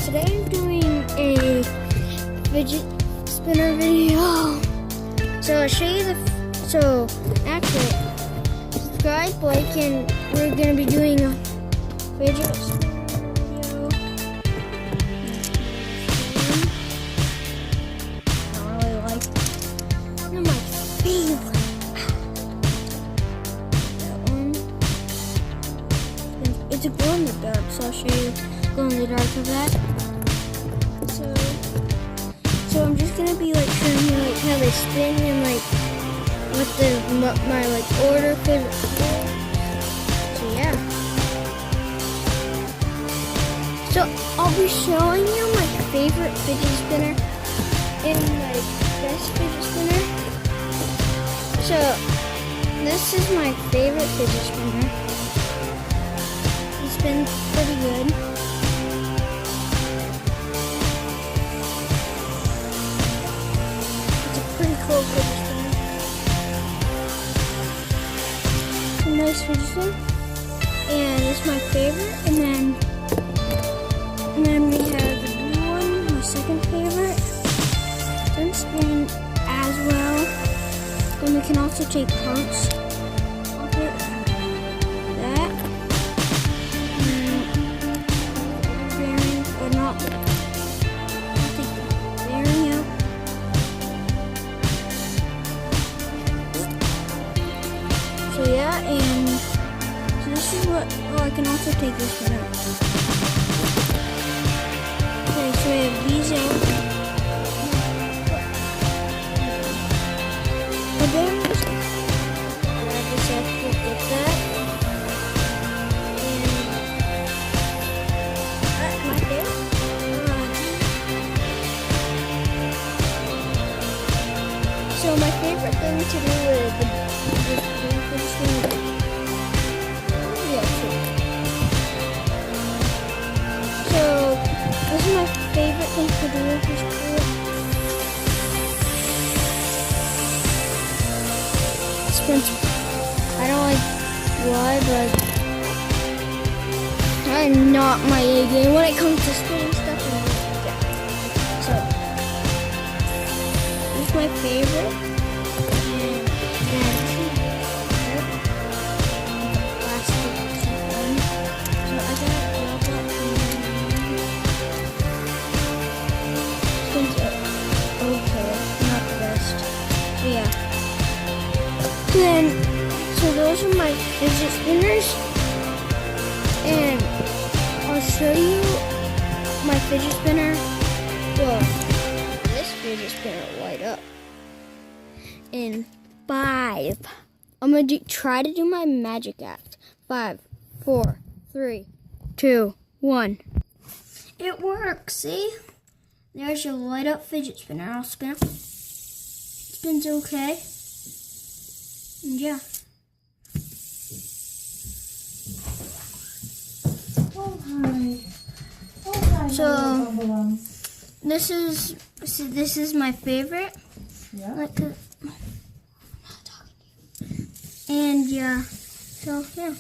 today I'm doing a fidget spinner video. So I'll show you actually, subscribe, like, and we're going to be doing a fidget spinner video. I don't really like it. One of my favorite. That one. It's a glow in the dark, so I'll show you glow in the dark of that. So I'm just gonna be like showing you like how they spin and like what my like order could. So yeah. So I'll be showing you my favorite fidget spinner and my best fidget spinner. So this is my favorite fidget spinner. It spins pretty good. Pretty cool fidget spinner. It's a nice fidget spinner. And it's my favorite. And then we have the blue one, my second favorite. Doesn't spin as well. And we can also take parts of it. That. Bearing, or not. I'll take the bearing out. So yeah, and so this is what, I can also take this one out. Okay, so we have these out. The bearings, grab this out to get that. And right there. So my favorite thing to do with So this is my favorite thing to do with this pool. Spins. I don't like why, but I'm not my A game when it comes to spinning stuff. And so this is my favorite. Then, so those are my fidget spinners, and I'll show you my fidget spinner. Well, this fidget spinner will light up in 5. I'm gonna try to do my magic act. 5, 4, 3, 2, 1. It works. See? There's your light up fidget spinner. I'll spin it. Spins okay. And yeah. Oh hi. Oh hi. So this is my favorite. Yeah. Like I'm not talking to you. And yeah. So yeah.